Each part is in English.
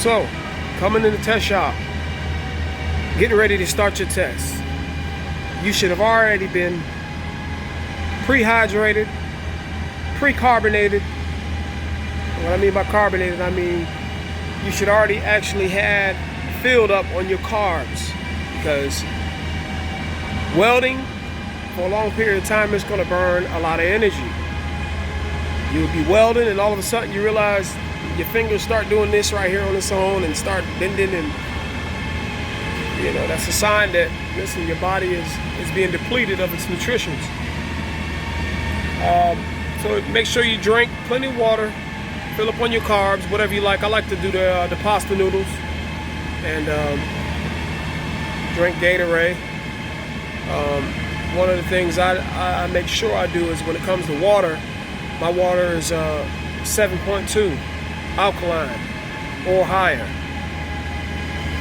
So, coming in the test shop, getting ready to start your test. You should have already been pre-hydrated, pre-carbonated. What I mean by carbonated, I mean you should already actually had filled up on your carbs, because welding for a long period of time is going to burn a lot of energy. You'll be welding and all of a sudden you realize your fingers start doing this right here on its own and start bending, and you know that's a sign that, listen, your body is being depleted of its nutrition. So make sure you drink plenty of water, fill up on your carbs, whatever you like. I like to do the pasta noodles and drink Gatorade. One of the things I make sure I do is when it comes to water, my water is 7.2 alkaline or higher.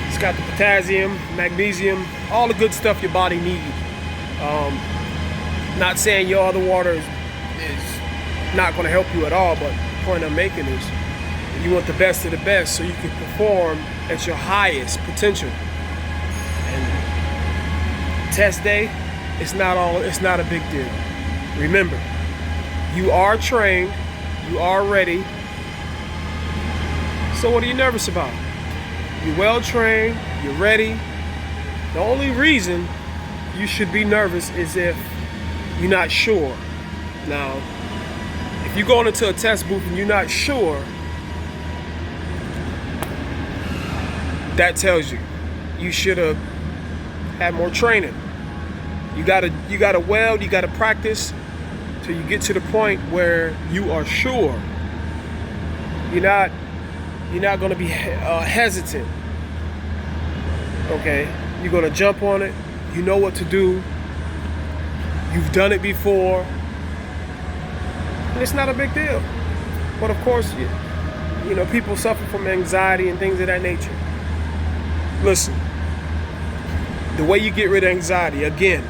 It's got the potassium, magnesium, all the good stuff your body needs. Not saying your other water is not going to help you at all, but the point I'm making is you want the best of the best so you can perform at your highest potential. And test day, it's not a big deal. Remember, you are trained, you are ready. So what are you nervous about? You're well trained, you're ready. The only reason you should be nervous is if you're not sure. Now, if you're going into a test booth and you're not sure, that tells you should have had more training. You gotta weld, you gotta practice till you get to the point where you are sure. You're not gonna be hesitant. Okay, you're gonna jump on it. You know what to do. You've done it before. And it's not a big deal. But of course, you know, people suffer from anxiety and things of that nature. Listen, the way you get rid of anxiety, again,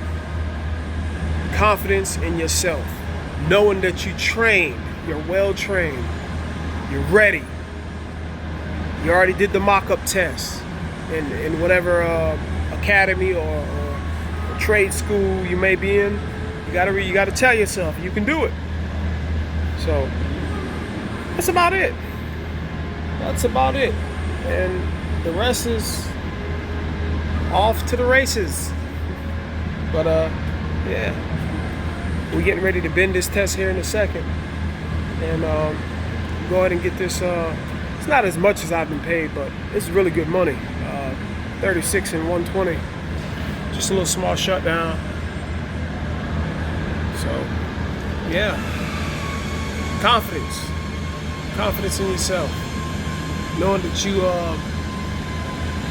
confidence in yourself, knowing that you trained, you're well trained, you're ready. You already did the mock-up test in whatever academy or trade school you may be in. You gotta tell yourself you can do it. So that's about it. That's about it. And the rest is off to the races. But yeah, we're getting ready to bend this test here in a second, and go ahead and get this. It's not as much as I've been paid, but it's really good money. 36 and 120. Just a little small shutdown. So yeah, confidence in yourself, knowing that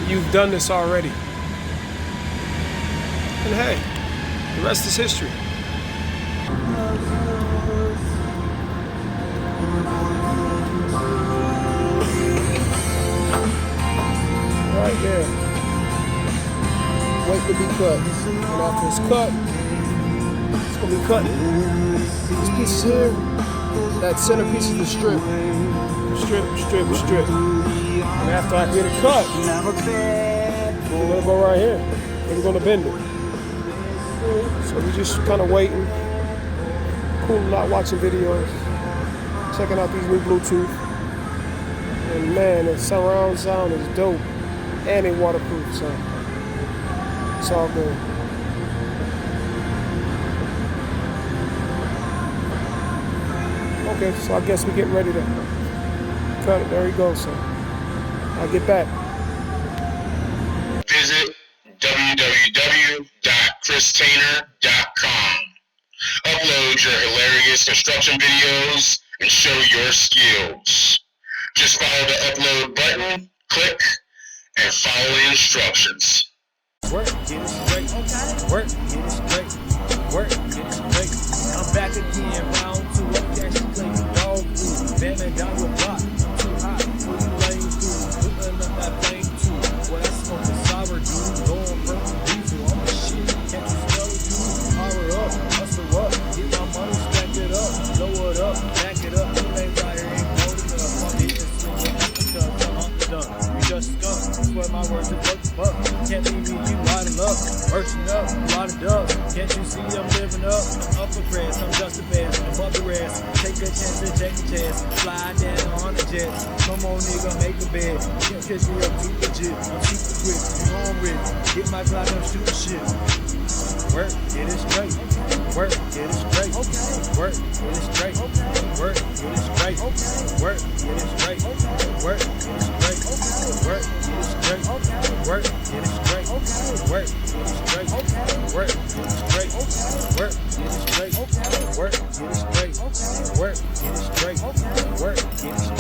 you've done this already. And hey, the rest is history. Right there. Wait to be cut. And after it's cut, it's gonna be cut. These pieces here, that center piece is the strip. Strip. And after I get it cut, we're gonna go right here. We're gonna bend it. So we're just kind of waiting, cooling out, watching videos, checking out these new Bluetooth. And man, the surround sound is dope. And they waterproof, so it's all good. Okay, so I guess we're getting ready to cut it. There you go, so I'll get back. Visit www.ChrisTaner.com. Upload your hilarious construction videos and show your skills. Just follow the upload button, click, and follow the instructions. Work, get it straight. Work, get it straight. Work, get it straight. I'm back again, round two. I catch you play dog food. Bending down your block. I'm too hot for you lame dudes. Putting up that thing too. What I smoke is sour, dude. Going from diesel. I'm the shit. Can't you smell it, dude? Power up, hustle up. Get my money, stack it up. Blow it up, back it up. You ain't right here, ain't holding up. I'm hitting swing because I'm done. swear my words is worth the buck. Can't leave me, you out of luck. Working up, a lot of dubs. Can't you see I'm living up? Upper crest, I'm just the best. Above the rest, take a chance and check the chest. Fly down on the jet. Come on, nigga, make a bed. Can't catch me up too legit. I'm super quick, you know I'm rich. Get my Glock, I'm shooting shit. Work, get it straight. Work, get it straight. Work, get it straight. Work, get it straight. Work, get it straight. Work, get it straight. Work, get it straight. Work, get it straight. Work, get it straight. Work, get it straight. Work, get it straight. Work, get it straight. Work, get it straight. Work, get it straight.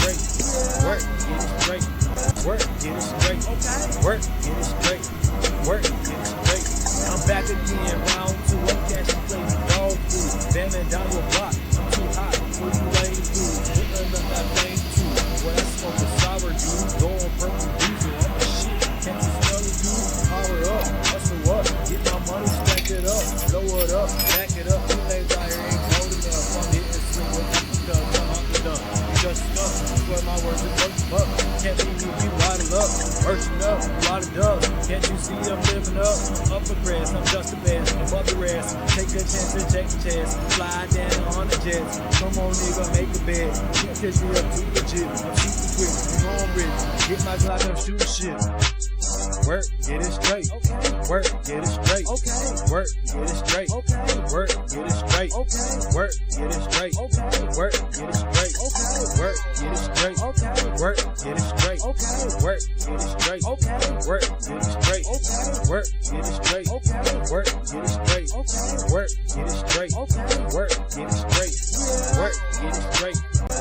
Work, get it straight. Work, get it straight. Work, get it straight. Work, get it straight. I'm back again, round two. I'm catching plays dog food. Bamming down your block. I'm too hot for you lame food. Putting up that flame too. When I smoke a sour dude, going purple diesel. I'm a shit. Can't you smell it, dude? Power up, hustle up. Get my money, stack it up. Blow it up, back it up. You lanes out here ain't cold enough. I'm hitting swing with you done. I'm done. You just stuck. Swear my words is worth the buck. Can't leave you out of luck. Working up, a lot of dubs. Can't you see I'm living up? Upper crest, I'm just the best. Above the rest, take a chance and check the chest. Fly down on the jets. Come on, nigga, make a bed. Can't catch me up too legit. I'm super quick, you know I'm rich. Get my Glock, I'm shooting shit. Work, get it straight. Work, get it straight. Work, get it straight. Work, get it straight. Work, get it straight. Work, get it straight. Work, get it straight. Work, get it straight. Work, get it straight. Work, get it straight. Work, get it straight. Work, get it straight. Work,